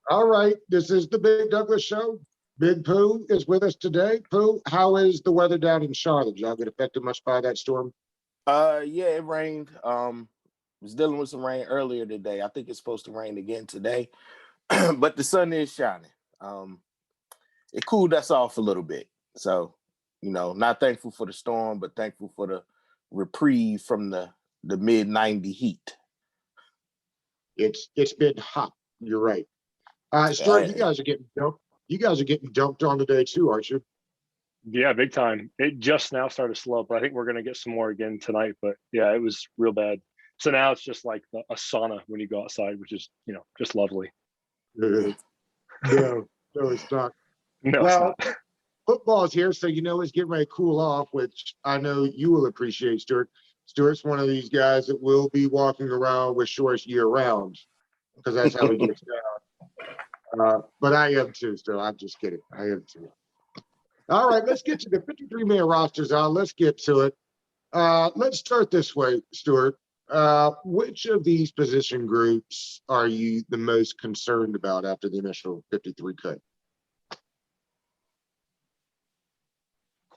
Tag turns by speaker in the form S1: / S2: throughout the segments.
S1: All right, this is the Big Douglas Show. Big Pooh is with us today. Pooh, how is the weather down in Charlotte? Y'all get affected much by that storm?
S2: Yeah, it rained. Was dealing with some rain earlier today. I think it's supposed to rain again today, but the sun is shining. It cooled us off a little bit. So, not thankful for the storm, but thankful for the reprieve from the mid 90 heat.
S1: It's been hot. You're right. Stuart,
S2: Uh,
S1: you guys are getting dumped on today too, aren't you?
S3: Yeah, big time. It just now started to slow up, but I think we're going to get some more again tonight. But yeah, it was real bad. So now it's just like a sauna when you go outside, which is, just lovely.
S1: No, no, it's not.
S3: No, it's
S1: Well,
S3: not.
S1: football's here, so it's getting ready to cool off, which I know you will appreciate, Stuart. Stuart's one of these guys that will be walking around with shorts year round because that's how he gets down. But I am too, so I'm just kidding. I am too. All right, let's get to the 53-man rosters on. Let's get to it. Let's start this way, Stuart. Which of these position groups are you the most concerned about after the initial 53 cut?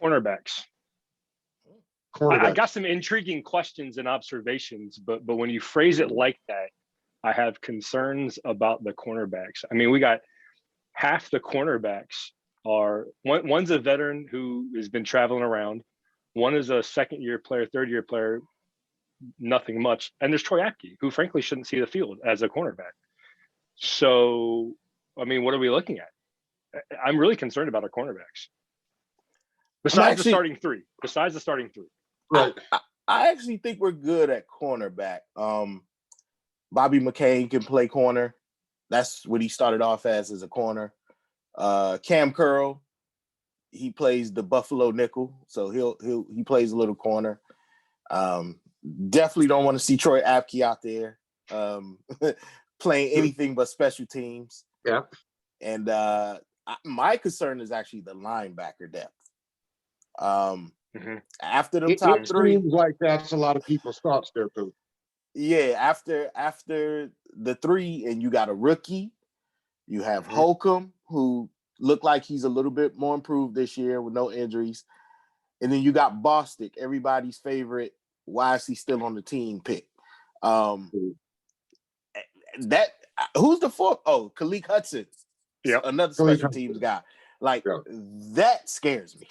S3: Cornerbacks. I got some intriguing questions and observations, but when you phrase it like that, I have concerns about the cornerbacks. I mean, we got half the cornerbacks one's a veteran who has been traveling around. One is a second-year player, third-year player, nothing much. And there's Troy Apke, who frankly shouldn't see the field as a cornerback. So, I mean, what are we looking at? I'm really concerned about our cornerbacks. Besides the starting three.
S1: Right.
S2: I actually think we're good at cornerback. Bobby McCain can play corner. That's what he started off as a corner. Cam Curl, he plays the Buffalo nickel, so he plays a little corner. Definitely don't want to see Troy Apke out there playing anything but special teams.
S1: Yeah.
S2: And my concern is actually the linebacker depth. After the top three,
S1: seems like that's a lot of people's thoughts there, Pooh.
S2: Yeah, after the three, and you got a rookie, you have Holcomb, who looked like he's a little bit more improved this year with no injuries, and then you got Bostic, everybody's favorite. Why is he still on the team pick? That who's the fourth? Oh, Khaleke Hudson, another special teams guy. That scares me.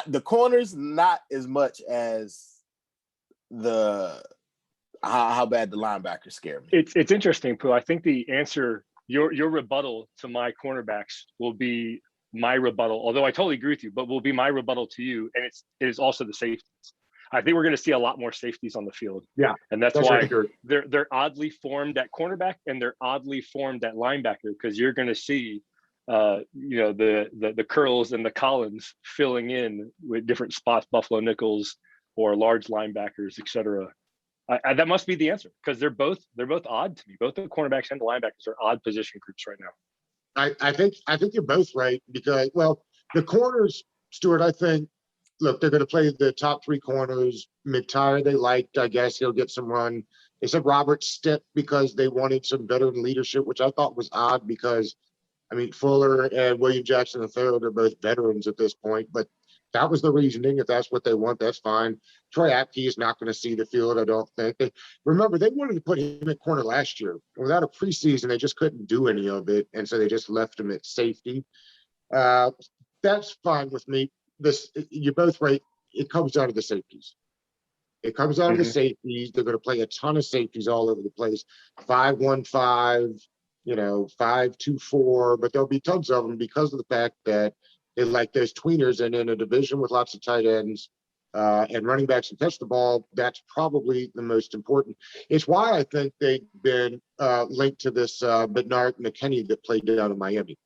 S2: The corners not as much as how bad the linebackers scare me.
S3: It's interesting, Pooh. I think the answer, your rebuttal to my cornerbacks will be my rebuttal, although I totally agree with you, but will be my rebuttal to you, and it is also the safeties. I think we're going to see a lot more safeties on the field.
S1: Yeah,
S3: and that's why they're oddly formed at cornerback and they're oddly formed at linebacker, because you're going to see the Curls and the Collins filling in with different spots, Buffalo nickels or large linebackers, etc. That must be the answer, because they're both odd to me. Both the cornerbacks and the linebackers are odd position groups right now.
S1: I think you're both right, because the corners, Stuart, I think, look, they're going to play the top three corners. McTire they liked, I guess he'll get some run. They said Robert Stipp because they wanted some veteran leadership, which I thought was odd because, I mean, Fuller and William Jackson III are both veterans at this point, but that was the reasoning. If that's what they want, that's fine. Troy Apke is not going to see the field, I don't think. Remember, they wanted to put him at corner last year. Without a preseason, they just couldn't do any of it, and so they just left him at safety. That's fine with me. You're both right. It comes down to the safeties. It comes down to the safeties. They're going to play a ton of safeties all over the place. 5-1-5, 5-2-4, but there'll be tons of them because of the fact that they like those tweeners, and in a division with lots of tight ends and running backs and catch the ball, that's probably the most important. It's why I think they've been linked to this Bernard McKinney that played down in Miami.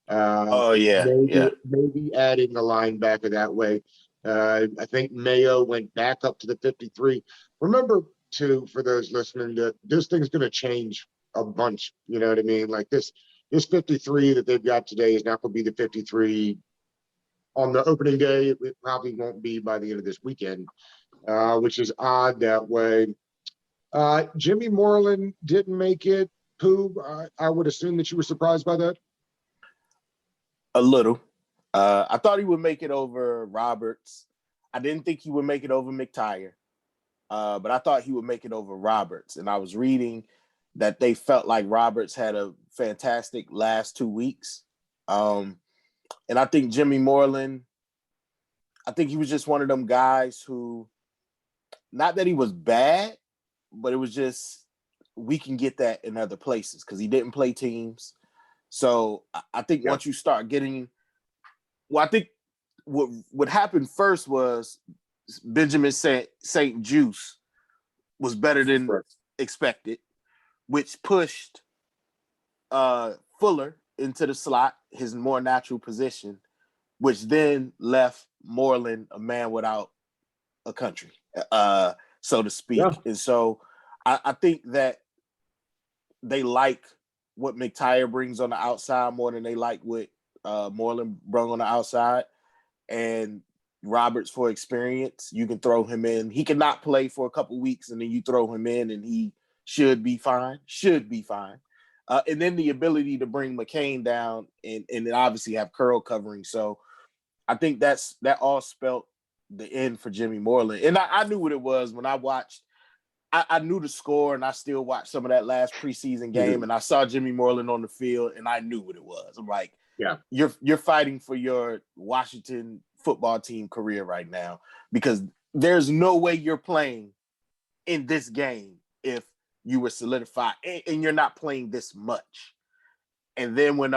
S1: Maybe adding a linebacker that way. I think Mayo went back up to the 53. Remember, too, for those listening, that this thing's going to change a bunch. You know what I mean? Like this 53 that they've got today is not going to be the 53 on the opening day. It probably won't be by the end of this weekend, which is odd that way. Jimmy Moreland didn't make it. Pooh, I would assume that you were surprised by that.
S2: A little. I thought he would make it over Roberts. I didn't think he would make it over McTyer, but I thought he would make it over Roberts. And I was reading that they felt like Roberts had a fantastic last 2 weeks. And I think Jimmy Moreland, I think he was just one of them guys who, not that he was bad, but it was just, we can get that in other places because he didn't play teams. So I think once you start getting, I think what happened first was Benjamin St. Juice was better than expected, which pushed Fuller into the slot, his more natural position, which then left Moreland a man without a country, so to speak. Yeah. And so I think that they like what McTyer brings on the outside more than they like what Moreland brought on the outside. And Roberts, for experience, you can throw him in. He cannot play for a couple weeks, and then you throw him in, and he should be fine. And then the ability to bring McCain down and then obviously have Curl covering. So I think that all spelt the end for Jimmy Moreland. And I knew what it was when I watched. I knew the score, and I still watched some of that last preseason game, and I saw Jimmy Moreland on the field, and I knew what it was. I'm like, yeah, you're fighting for your Washington football team career right now, because there's no way you're playing in this game if you were solidified and you're not playing this much. And then when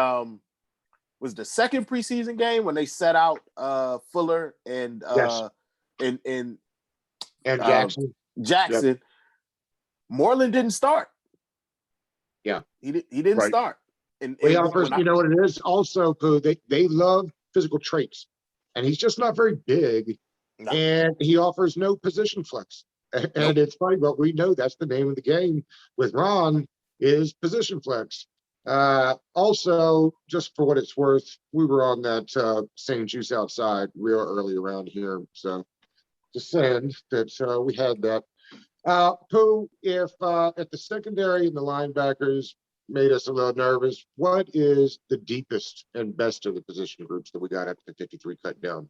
S2: was the second preseason game when they set out Fuller and Jackson. Yep. Moreland didn't start.
S1: Yeah,
S2: he didn't start. And
S1: he offers, you know what it is also, Pooh, they love physical traits, and he's just not very big, and he offers no position flex. And it's funny, but we know that's the name of the game with Ron is position flex. Also, just for what it's worth, we were on that St. Juice outside real early around here, so just saying that we had that. Pooh, if at the secondary and the linebackers made us a little nervous, what is the deepest and best of the position groups that we got at the 53 cut down?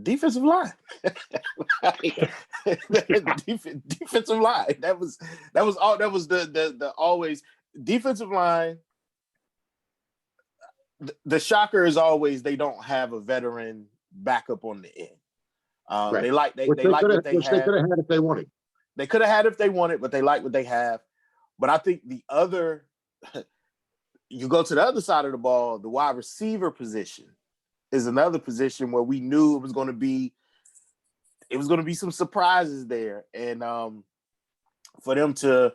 S2: Defensive line. Defensive line. That was the always defensive line. The shocker is always they don't have a veteran backup on the end. Right. They like what they have.
S1: They could have had if they wanted.
S2: They could have had if they wanted, but they like what they have. But I think the other, you go to the other side of the ball, the wide receiver position is another position where we knew it was going to be some surprises there. And for them to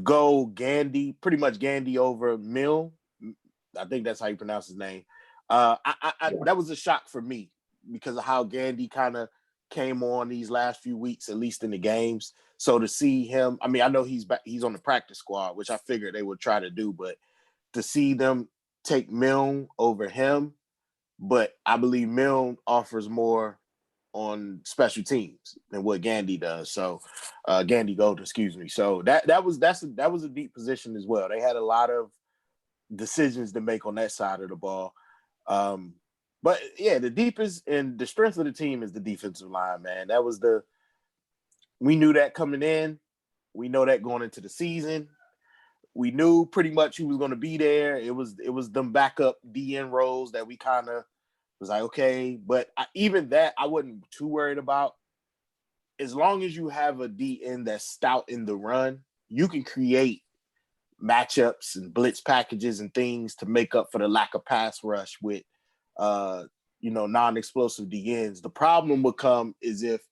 S2: go pretty much Gandy over Mill, I think that's how you pronounce his name. That was a shock for me because of how Gandy kind of came on these last few weeks, at least in the games. So to see him, I mean, I know he's on the practice squad, which I figured they would try to do, but to see them take Milne over him, but I believe Milne offers more on special teams than what Gandy does. So Gandy Golden, excuse me. So that was a deep position as well. They had a lot of decisions to make on that side of the ball. But yeah, the deepest and the strength of the team is the defensive line, man. We knew that coming in. We know that going into the season. We knew pretty much who was going to be there. It was them backup DN roles that we kind of was like, okay. But even that, I wasn't too worried about. As long as you have a DN that's stout in the run, you can create matchups and blitz packages and things to make up for the lack of pass rush with non-explosive DNs. The problem would come is if,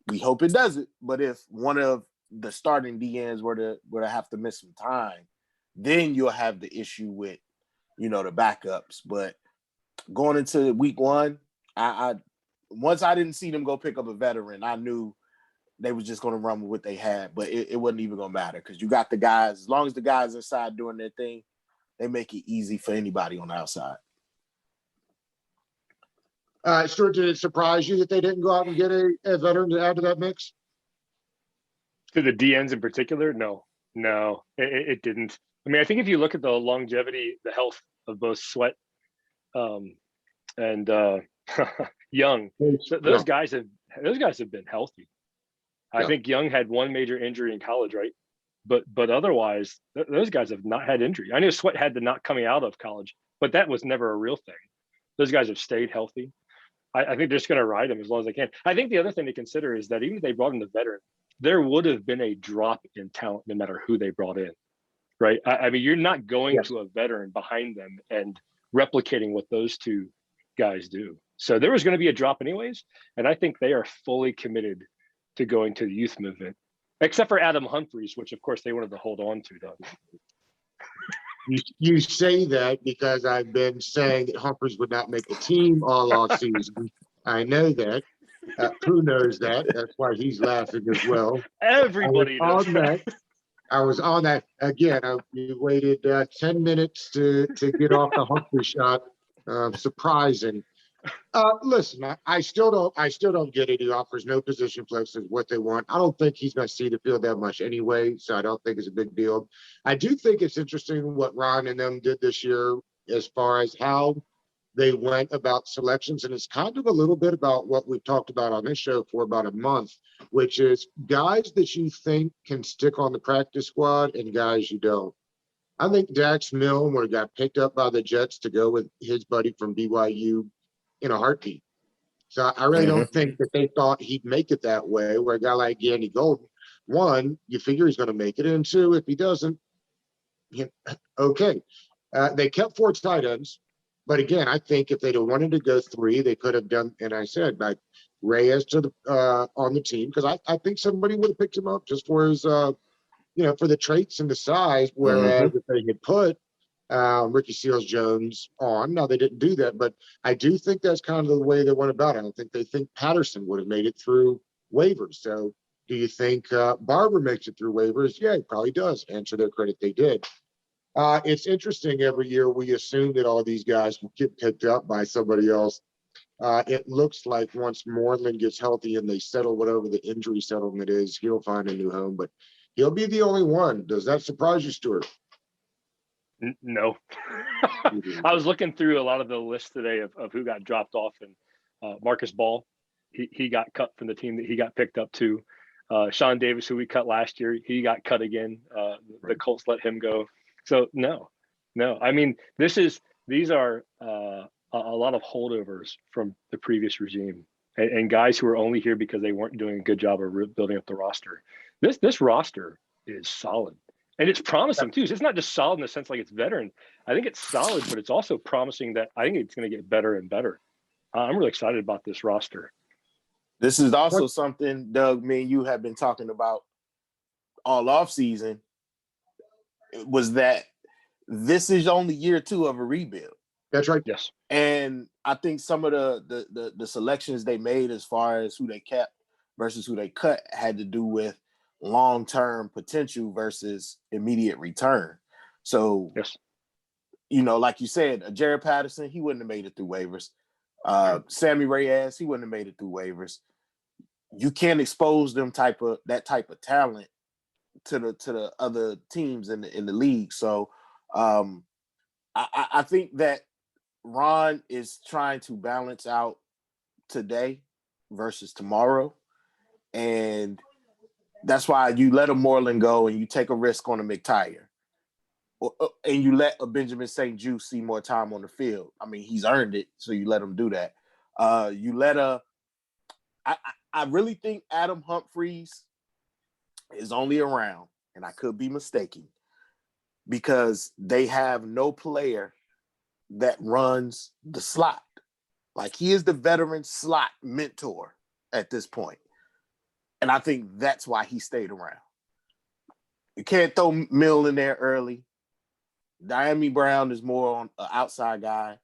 S2: we hope it doesn't, but if one of the starting DNs were to have to miss some time, then you'll have the issue with, the backups. But going into week one, once I didn't see them go pick up a veteran, I knew they was just going to run with what they had, but it wasn't even going to matter because you got the guys. As long as the guys inside doing their thing, they make it easy for anybody on the outside.
S1: Stuart, did it surprise you that they didn't go out and get a veteran to add to that mix?
S3: To the DNs in particular? No. No, it didn't. I mean, I think if you look at the longevity, the health of both Sweat and Young,
S1: Yeah.
S3: those guys have been healthy. I think Young had one major injury in college, right? But otherwise, those guys have not had injury. I know Sweat had the not coming out of college, but that was never a real thing. Those guys have stayed healthy. I think they're just going to ride them as long as they can. I think the other thing to consider is that even if they brought in the veteran, there would have been a drop in talent no matter who they brought in, right? I mean, you're not going to a veteran behind them and replicating what those two guys do. So there was going to be a drop anyways, and I think they are fully committed to going to the youth movement, except for Adam Humphries, which of course they wanted to hold on to, though.
S1: You say that because I've been saying that Humphries would not make the team all off season. I know that. Pooh knows that. That's why he's laughing as well.
S3: Everybody knows that.
S1: I was on that again. We waited 10 minutes to get off the Humphrey shot. Surprising. Listen, I still don't get it. He offers no position flex is what they want. I don't think he's going to see the field that much anyway, so I don't think it's a big deal. I do think it's interesting what Ron and them did this year as far as how they went about selections, and it's kind of a little bit about what we've talked about on this show for about a month, which is guys that you think can stick on the practice squad and guys you don't. I think Dax Milne would have got picked up by the Jets to go with his buddy from BYU in a heartbeat. So I really don't think that they thought he'd make it that way, where a guy like Gandy Golden, one, you figure he's going to make it, and two, if he doesn't, okay. They kept 4 tight ends, but again, I think if they'd have wanted to go 3, they could have done, and I said, like Reyes to the on the team, because I think somebody would have picked him up just for his, for the traits and the size, whereas if they had put Ricky Seals-Jones on. Now, they didn't do that, but I do think that's kind of the way they went about it. I don't think they think Patterson would have made it through waivers. So do you think Barber makes it through waivers? Yeah, he probably does. And to their credit, they did. It's interesting every year we assume that all these guys will get picked up by somebody else. It looks like once Moreland gets healthy and they settle whatever the injury settlement is, he'll find a new home, but he'll be the only one. Does that surprise you, Stuart?
S3: No. I was looking through a lot of the lists today of who got dropped off, and Marcus Ball, he got cut from the team that he got picked up to. Sean Davis, who we cut last year, he got cut again. The Colts let him go. So no. I mean, these are a lot of holdovers from the previous regime, and guys who are only here because they weren't doing a good job of building up the roster. This roster is solid. And it's promising too. So it's not just solid in the sense like it's veteran. I think it's solid, but it's also promising that I think it's going to get better and better. I'm really excited about this roster.
S2: This is also something, Doug, me and you have been talking about all off season, was that this is only year 2 of a rebuild.
S1: That's right.
S3: Yes.
S2: And I think some of the selections they made as far as who they kept versus who they cut had to do with long-term potential versus immediate return. So,
S3: yes,
S2: like you said, Jared Patterson, he wouldn't have made it through waivers. Sammy Reyes, he wouldn't have made it through waivers. You can't expose that type of talent to the other teams in the league. So, I think that Ron is trying to balance out today versus tomorrow, and that's why you let a Moreland go and you take a risk on a McTire. And you let a Benjamin St. Juste see more time on the field. I mean, he's earned it, so you let him do that. I really think Adam Humphries is only around, and I could be mistaken, because they have no player that runs the slot. Like, he is the veteran slot mentor at this point. And I think that's why he stayed around. You can't throw Mill in there early. Diami Brown is more on an outside guy.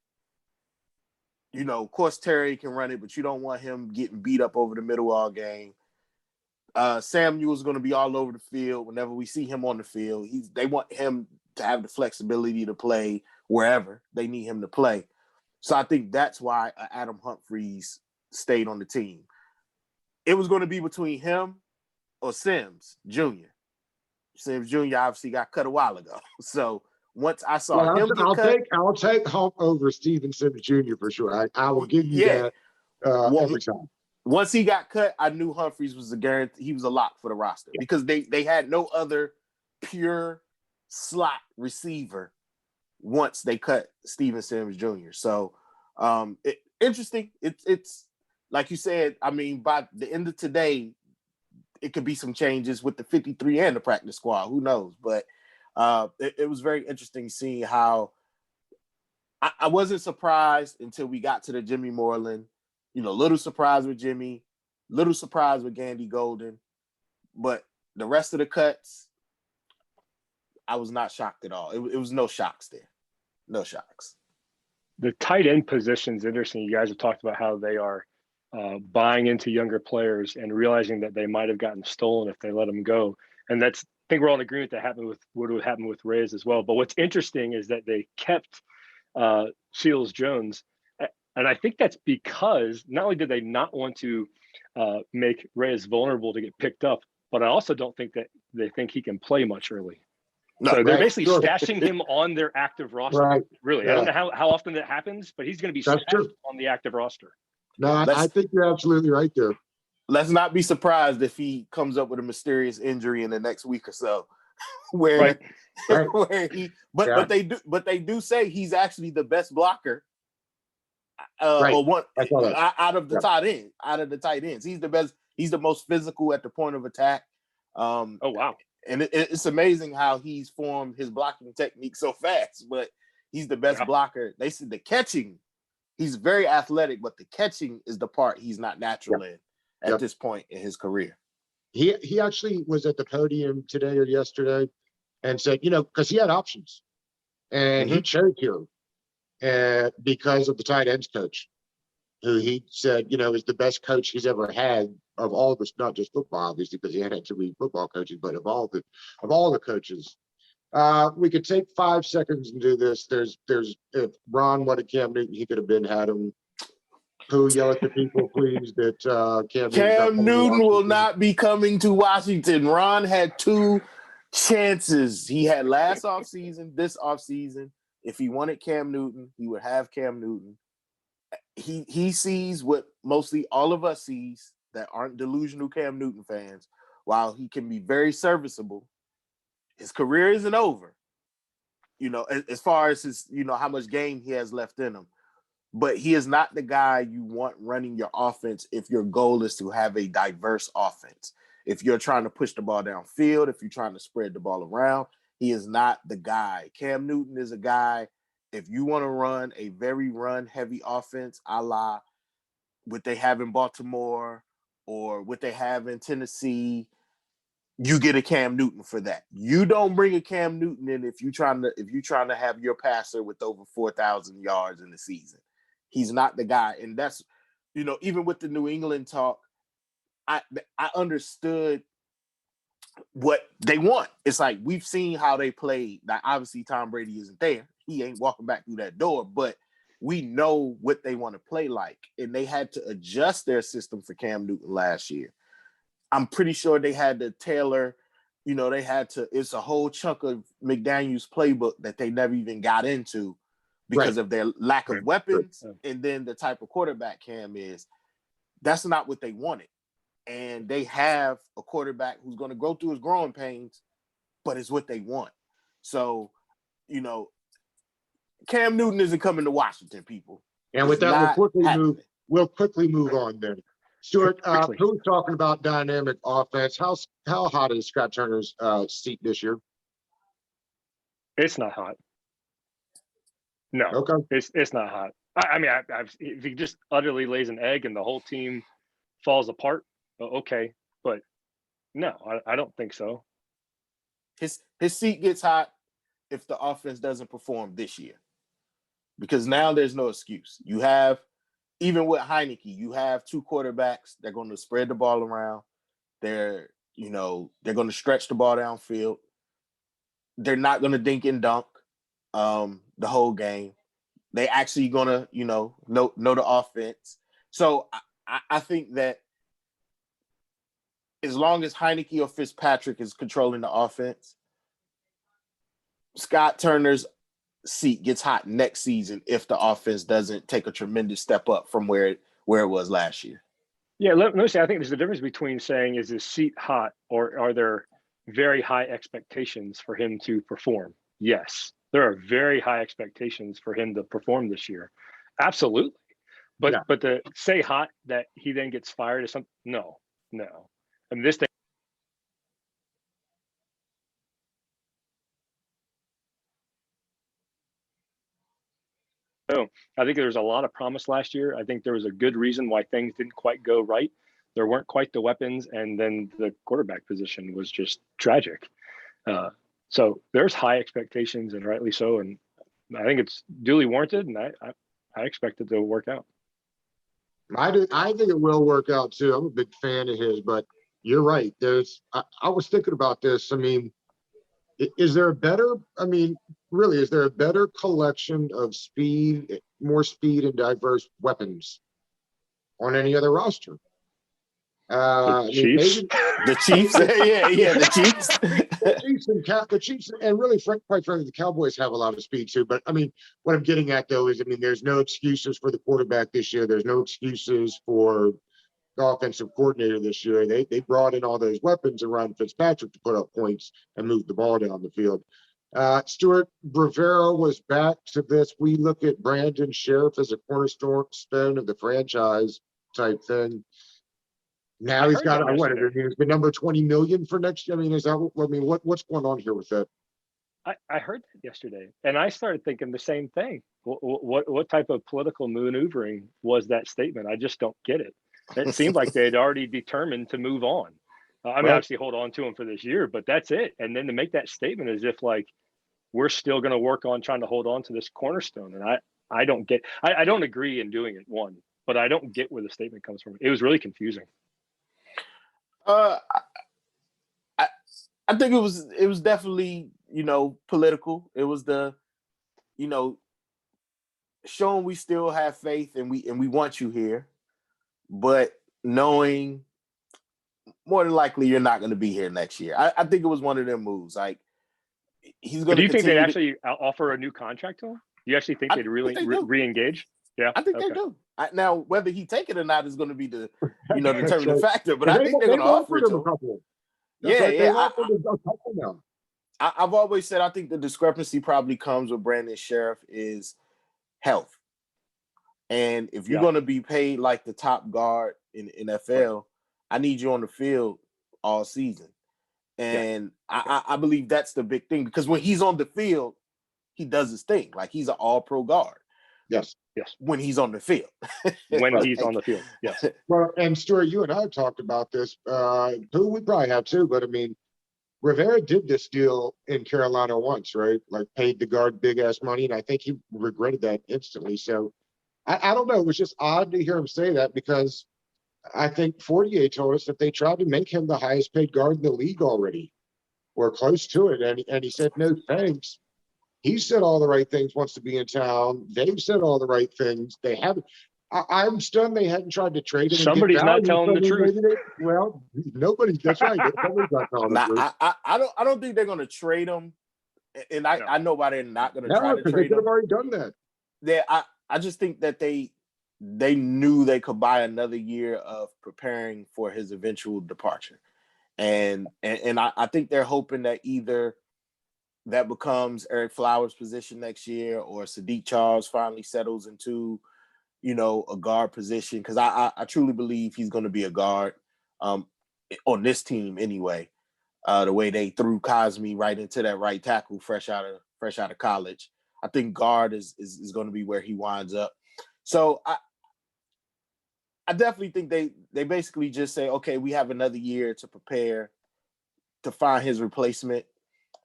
S2: Of course, Terry can run it, but you don't want him getting beat up over the middle all game. Samuel's going to be all over the field whenever we see him on the field. They want him to have the flexibility to play wherever they need him to play. So I think that's why Adam Humphries stayed on the team. It was going to be between him or Sims Jr. Sims Jr. obviously got cut a while ago. So once I saw
S1: Well,
S2: him get cut,
S1: I'll take Hump over Steven Sims Jr. for sure. I will give you that every time.
S2: Once he got cut, I knew Humphries was a guarantee. He was a lock for the roster because they had no other pure slot receiver once they cut Steven Sims Jr. So interesting. It's like you said. I mean, by the end of today, it could be some changes with the 53 and the practice squad. Who knows? But it was very interesting seeing how I wasn't surprised until we got to the Jimmy Moreland. Little surprise with Jimmy, little surprise with Gandy Golden. But the rest of the cuts, I was not shocked at all. It was no shocks there. No shocks.
S3: The tight end position is interesting. You guys have talked about how they are buying into younger players and realizing that they might have gotten stolen if they let them go. And I think we're all in agreement that happened with what would happen with Reyes as well. But what's interesting is that they kept Seals Jones. And I think that's because not only did they not want to make Reyes vulnerable to get picked up, but I also don't think that they think he can play much early.
S2: No,
S3: so they're basically stashing him on their active roster.
S1: Right.
S3: Really,
S1: Yeah.
S3: I don't know how often that happens, but he's going to be stashed on the active roster.
S1: No, I think you're absolutely right there.
S2: Let's not be surprised if he comes up with a mysterious injury in the next week or so, where but they do say he's actually the best blocker. Or one out of the tight ends. He's the best. He's the most physical at the point of attack.
S3: Oh wow!
S2: And it's amazing how he's formed his blocking technique so fast. But he's the best blocker. They said the catching. He's very athletic, but the catching is the part he's not natural in at this point in his career.
S1: He actually was at the podium today or yesterday and said, because he had options, and he chose here. Because of the tight ends coach, who he said, is the best coach he's ever had of all of us, not just football, obviously, because he had to be football coaches, but of all the coaches. We could take 5 seconds and do this. There's if Ron wanted Cam Newton, he could have had him. Pooh, yell at the people, please, that
S2: Cam Newton will not be coming to Washington. Ron had 2 chances. He had last offseason, this offseason. If he wanted Cam Newton, he would have Cam Newton. He sees what mostly all of us sees that aren't delusional Cam Newton fans. While he can be very serviceable, his career isn't over. As far as his, how much game he has left in him. But he is not the guy you want running your offense if your goal is to have a diverse offense. If you're trying to push the ball downfield, if you're trying to spread the ball around, he is not the guy. Cam Newton is a guy, if you want to run a very run-heavy offense, a la what they have in Baltimore or what they have in Tennessee, you get a Cam Newton for that. You don't bring a Cam Newton in if you're trying to have your passer with over 4,000 yards in the season. He's not the guy. And that's, even with the New England talk, I understood what they want. It's like we've seen how they played. Now, obviously, Tom Brady isn't there. He ain't walking back through that door, but we know what they want to play like. And they had to adjust their system for Cam Newton last year. I'm pretty sure they had to tailor, it's a whole chunk of McDaniel's playbook that they never even got into because of their lack of weapons and then the type of quarterback Cam is. That's not what they wanted. And they have a quarterback who's going to go through his growing pains, but it's what they want. So, Cam Newton isn't coming to Washington, people.
S1: And with that, we'll quickly move on then. Stuart, who's talking about dynamic offense? How hot is Scott Turner's seat this year?
S3: It's not hot. No,
S1: okay.
S3: It's not hot. I mean, if he just utterly lays an egg and the whole team falls apart, okay, but no, I don't think so.
S2: His seat gets hot if the offense doesn't perform this year, because now there's no excuse. You have, even with Heineke, you have 2 quarterbacks. They're going to spread the ball around. They're going to stretch the ball downfield. They're not going to dink and dunk the whole game. They actually going to, know the offense. So I think that as long as Heineke or Fitzpatrick is controlling the offense, Scott Turner's seat gets hot next season if the offense doesn't take a tremendous step up from where it was last year.
S3: Yeah, let me say, I think there's a difference between saying, is his seat hot, or are there very high expectations for him to perform? Yes, there are very high expectations for him to perform this year. Absolutely. But
S1: Yeah.
S3: but to say hot that he then gets fired is something, no. I mean, this thing. Oh, I think there was a lot of promise last year. I think there was a good reason why things didn't quite go right. There weren't quite the weapons, and then the quarterback position was just tragic. So there's high expectations, and rightly so. And I think it's duly warranted, and I expect it to work out.
S1: I think it will work out too. I'm a big fan of his, but you're right. I was thinking about this. I mean, is there a better, really, is there a better collection of more speed and diverse weapons on any other roster?
S3: The Chiefs?
S2: The Chiefs, yeah, the Chiefs.
S1: The Chiefs, and really, quite frankly, the Cowboys have a lot of speed too. But what I'm getting at though is, there's no excuses for the quarterback this year. There's no excuses for the offensive coordinator this year. They brought in all those weapons around Fitzpatrick to put up points and move the ball down the field. Stuart, Rivera was back to this. We look at Brandon Sheriff as a cornerstone of the franchise type thing. Now he's got it's the number 20 million for next year. What's going on here with that?
S3: I heard that yesterday, and I started thinking the same thing. What type of political maneuvering was that statement? I just don't get it. It seemed like they had already determined to move on. Obviously hold on to him for this year, but that's it. And then to make that statement as if like we're still going to work on trying to hold on to this cornerstone. And I don't get. I don't agree in doing it, but I don't get where the statement comes from. It was really confusing.
S2: I think it was definitely, political. It was the, showing we still have faith and we want you here, but knowing more than likely you're not going to be here next year. I think it was one of them moves. Like he's going to.
S3: Do you think they'd actually offer a new contract to him? Do you actually think they'd really re-engage? Yeah,
S2: I think they do. Now, whether he take it or not is going to be the, determining factor. But I think they're going to offer it to him. Yeah. I've always said I think the discrepancy probably comes with Brandon Sheriff is health, and if you're going to be paid like the top guard in NFL, I need you on the field all season, and I believe that's the big thing because when he's on the field, he does his thing. Like he's an all-pro guard.
S1: Yes.
S2: When he's on the field.
S3: He's on the field. Yes.
S1: Well, and Stuart, you and I have talked about this. Pooh, we probably have too, but Rivera did this deal in Carolina once, right? Like paid the guard big ass money, and I think he regretted that instantly. So I don't know. It was just odd to hear him say that because I think Fortier told us that they tried to make him the highest paid guard in the league already, or close to it, and he said no thanks. He said all the right things, wants to be in town. They've said all the right things. They haven't. I'm stunned they hadn't tried to trade him.
S3: Somebody's not telling the truth.
S1: Well, nobody. That's right. Nobody's not telling the truth.
S2: I don't think they're going to trade him. And I know why they're not going to try to trade him.
S1: They could have already done that.
S2: I just think that they knew they could buy another year of preparing for his eventual departure. And I think they're hoping that either that becomes Eric Flowers' position next year, or Sadiq Charles finally settles into, a guard position. Because I truly believe he's going to be a guard on this team anyway. The way they threw Cosme right into that right tackle, fresh out of college, I think guard is going to be where he winds up. So I definitely think they basically just say, okay, we have another year to prepare to find his replacement.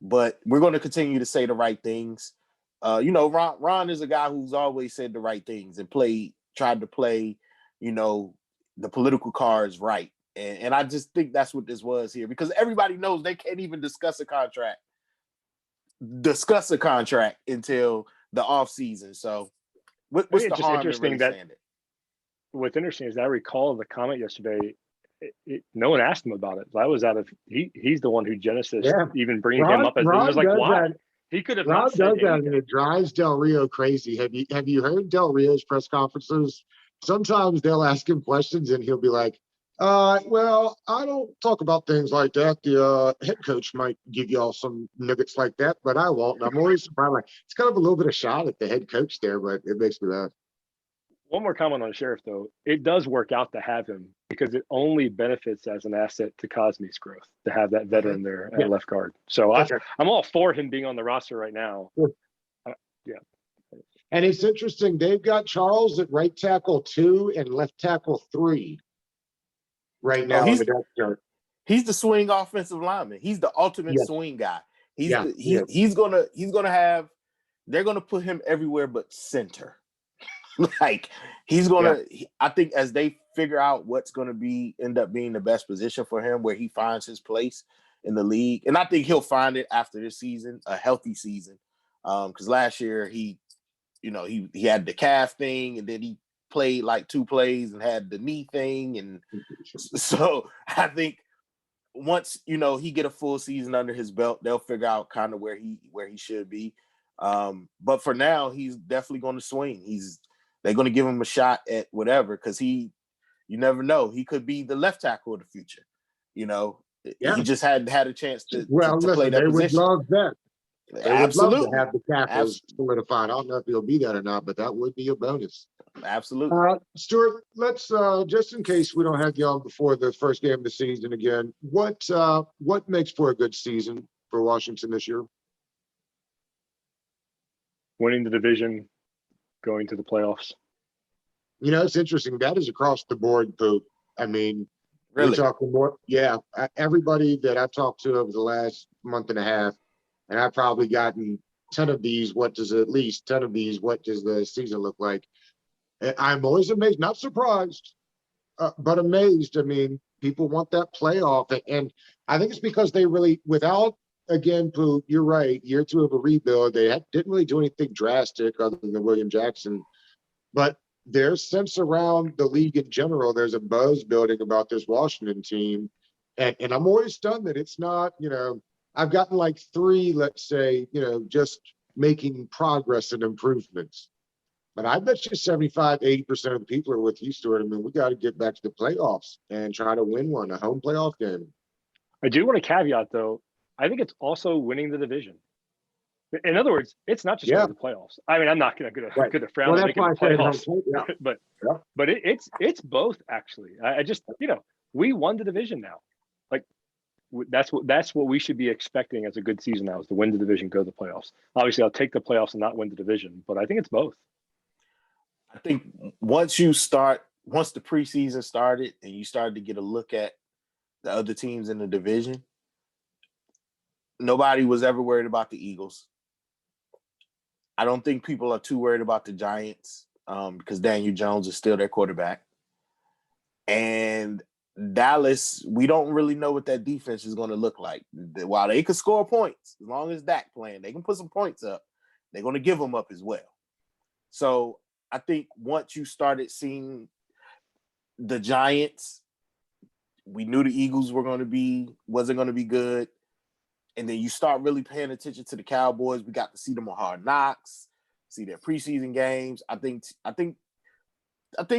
S2: But we're going to continue to say the right things. Ron is a guy who's always said the right things and tried to play, the political cards right. And I just think that's what this was here, because everybody knows they can't even discuss a contract until the off season. So what's the harm in really saying it?
S3: What's interesting is I recall the comment yesterday no one asked him about it. That was out of he's the one who genesis
S1: Yeah.
S3: even bringing him up as it was like why
S1: that.
S3: he could have
S1: Rob
S3: not said
S1: does that,
S3: anything.
S1: and it drives Del Rio crazy. Have you heard Del Rio's press conferences? Sometimes they'll ask him questions, and he'll be like, well, I don't talk about things like that. The head coach might give y'all some nuggets like that, but I won't." And I'm always surprised. Like, it's kind of a little bit of shot at the head coach there, but it makes me laugh.
S3: One more comment on Sheriff, though. It does work out to have him because it only benefits as an asset to Cosme's growth to have that veteran there at left guard. So I'm all for him being on the roster right now. Yeah.
S1: And it's interesting. They've got Charles at right tackle 2 and left tackle 3 right now in the depth chart.
S2: He's the swing offensive lineman. He's the ultimate swing guy. He's gonna have. They're gonna put him everywhere but center. Like he's gonna. I think as they figure out what's gonna end up being the best position for him, where he finds his place in the league, and I think he'll find it after this season, a healthy season. Because last year he had the calf thing, and then he played like 2 plays and had the knee thing, and so I think once he get a full season under his belt, they'll figure out kind of where he should be. But for now, he's definitely going to swing. They're going to give him a shot at whatever, because you never know, he could be the left tackle of the future. He just hadn't had a chance to play that position.
S1: Would love that. They
S2: Absolutely.
S1: would love to have the tackles solidified. I don't know if he'll be that or not, but that would be a bonus.
S2: Absolutely.
S1: Stuart, let's just in case we don't have you on before the first game of the season again, what makes for a good season for Washington this year?
S3: Winning the division, going to the playoffs.
S1: It's interesting. That is across the board, Pooh. I mean,
S2: really?
S1: We're talking more. Yeah. Everybody that I've talked to over the last month and a half, and I've probably gotten 10 of these, what does the season look like? I'm always amazed, not surprised, but amazed. I mean, people want that playoff. And I think it's because they really, again, Pooh, you're right, year 2 of a rebuild, they didn't really do anything drastic other than William Jackson. But there's sense around the league in general, there's a buzz building about this Washington team. And I'm always stunned that it's not, I've gotten like 3, let's say, just making progress and improvements. But I bet you 75, 80% of the people are with you, Stuart. I mean, we got to get back to the playoffs and try to win one, a home playoff game.
S3: I do want to caveat, though. I think it's also winning the division. In other words, it's not just going to the playoffs. I mean, I'm not going to frown on making the playoffs, but it's both, actually. I just, we won the division now. Like, that's what we should be expecting as a good season now, is to win the division, go to the playoffs. Obviously, I'll take the playoffs and not win the division, but I think it's both.
S2: I think once the preseason started and you started to get a look at the other teams in the division, nobody was ever worried about the Eagles. I don't think people are too worried about the Giants because Daniel Jones is still their quarterback. And Dallas, we don't really know what that defense is going to look like. While they could score points, as long as Dak playing, they can put some points up. They're going to give them up as well. So I think once you started seeing the Giants, we knew the Eagles wasn't going to be good. And then you start really paying attention to the Cowboys. We got to see them on Hard Knocks, see their preseason games. I think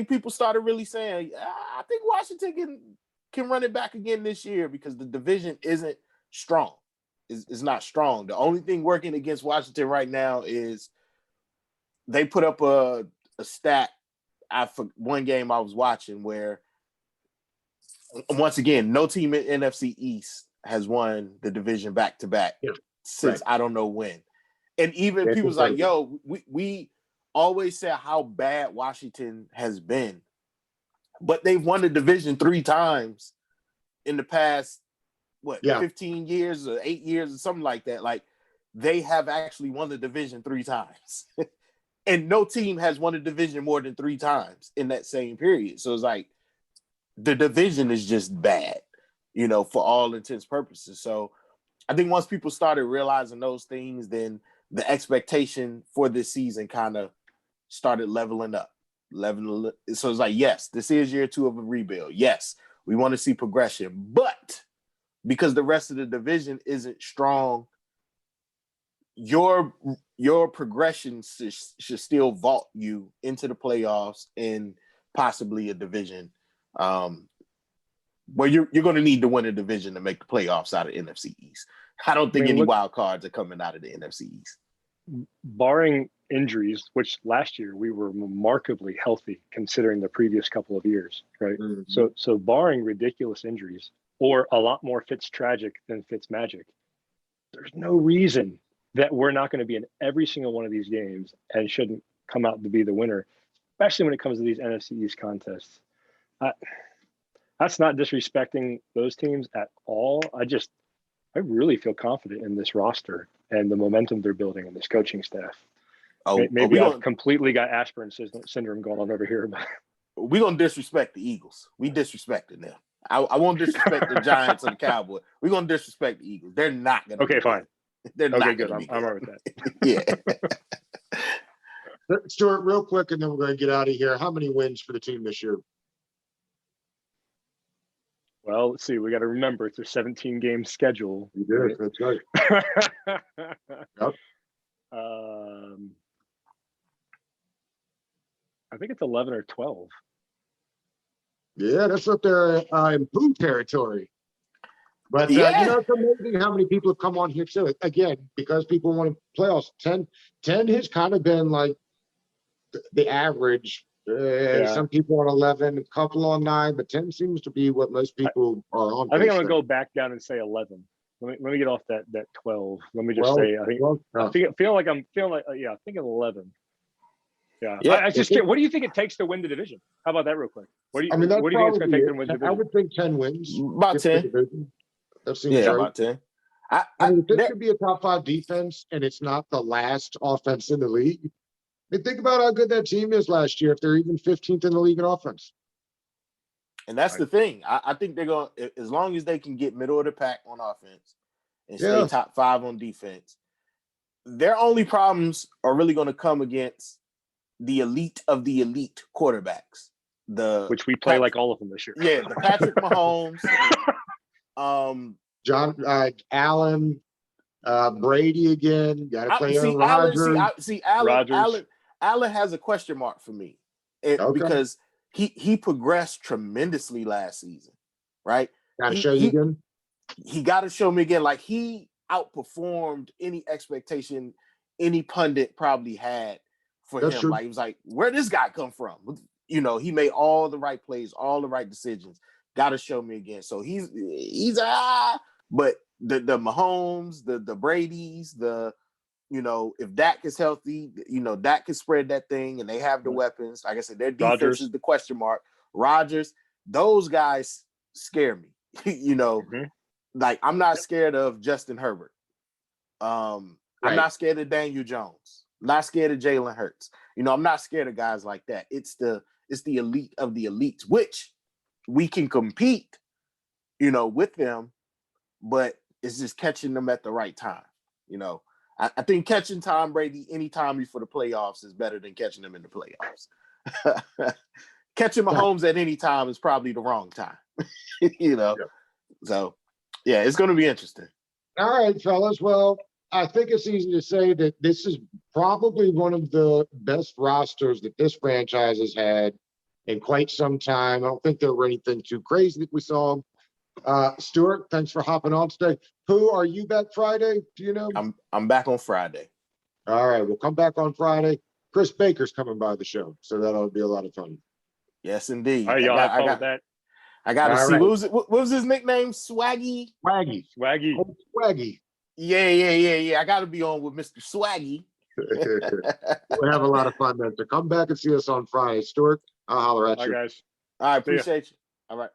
S2: people started really saying, I think Washington can run it back again this year, because the division isn't strong. It's not strong. The only thing working against Washington right now is they put up a stat for one game I was watching where, once again, no team in NFC East has won the division back-to-back since I don't know when. And even people's like, yo, we always say how bad Washington has been, but they've won the division 3 times in the past, 15 years or 8 years or something like that. Like, they have actually won the division 3 times. And no team has won a division more than 3 times in that same period. So it's like, the division is just bad, for all intents and purposes. So I think once people started realizing those things, then the expectation for this season kind of started leveling up. So it's like, yes, this is year 2 of a rebuild. Yes, We want to see progression. But because the rest of the division isn't strong, your progression should still vault you into the playoffs and possibly a division where you're going to need to win a division to make the playoffs out of NFC East. I don't think any wild cards are coming out of the NFC East.
S3: Barring injuries, which last year we were remarkably healthy considering the previous couple of years, right?
S1: Mm-hmm.
S3: So barring ridiculous injuries or a lot more Fitz tragic than Fitz magic, there's no reason that we're not going to be in every single one of these games and shouldn't come out to be the winner, especially when it comes to these NFC East contests. That's not disrespecting those teams at all. I really feel confident in this roster and the momentum they're building and this coaching staff. Maybe I've completely got Aspirin syndrome going on over here.
S2: We're going to disrespect the Eagles. We disrespected them. I won't disrespect the Giants or the Cowboys. We're going to disrespect the Eagles. They're not going to
S3: Okay, fine.
S2: They're
S3: okay,
S2: not
S3: good.
S2: I'm
S3: all right with that.
S2: Yeah.
S1: Stuart, real quick, and then we're going to get out of here. How many wins for the team this year?
S3: Well, let's see. We got to remember it's a 17-game schedule.
S1: You did. Right? That's right. Yep.
S3: I think it's 11 or 12.
S1: Yeah, that's up there in Pooh territory. But
S2: yeah.
S1: It's amazing how many people have come on here too. Again, because people want to playoffs. 10 has kind of been like the average. Some people on 11, a couple on 9, but 10 seems to be what most people are on.
S3: I think I'm gonna go back down and say 11. Let me get off that 12. Let me just say I think I'm thinking 11. Yeah. I just what do you think it takes to win the division? How about that real quick? What do you think it's gonna take to win the division?
S1: I would think 10 wins.
S2: About 10.
S1: That seems right.
S2: About 10.
S1: I mean, if this could be a top 5 defense and it's not the last offense in the league, I mean, think about how good that team is last year if they're even 15th in the league in offense.
S2: And that's the thing. I think they're going to, as long as they can get middle of the pack on offense and stay top 5 on defense, their only problems are really going to come against the elite of the elite quarterbacks.
S3: Which we play like all of them this year.
S2: Yeah, the Patrick Mahomes.
S1: John Allen, Brady again. Got to play Aaron Rodgers.
S2: Allen has a question mark for me because he progressed tremendously last season, right?
S1: Got to show you again.
S2: He got to show me again. Like he outperformed any expectation any pundit probably had for him. True. Like he was like, where did this guy come from? You know, he made all the right plays, all the right decisions. Got to show me again. So he's but the Mahomes, the Brady's, if Dak is healthy, Dak can spread that thing and they have the weapons. Like I said, their defense is the question mark. Rodgers, those guys scare me. Like I'm not scared of Justin Herbert. I'm not scared of Daniel Jones. I'm not scared of Jalen Hurts. I'm not scared of guys like that. It's the elite of the elites, which we can compete, with them, but it's just catching them at the right time. I think catching Tom Brady anytime before the playoffs is better than catching him in the playoffs. Catching Mahomes at any time is probably the wrong time. So it's going to be interesting.
S1: All right, fellas. Well, I think it's easy to say that this is probably one of the best rosters that this franchise has had in quite some time. I don't think there were anything too crazy that we saw. Stuart, thanks for hopping on today. Pooh, are you back Friday? Do you know?
S2: I'm back on Friday.
S1: All right, we'll come back on Friday. Chris Baker's coming by the show, so that'll be a lot of fun.
S2: Yes, indeed.
S3: All right, y'all have fun with that.
S2: I got to see. Right. What was his nickname? Swaggy?
S3: Swaggy.
S1: Oh, Swaggy.
S2: Yeah. I got to be on with Mr. Swaggy.
S1: We'll have a lot of fun then. So come back and see us on Friday. Stuart, I'll holler at you.
S3: Bye, guys.
S2: All right, appreciate you. All right.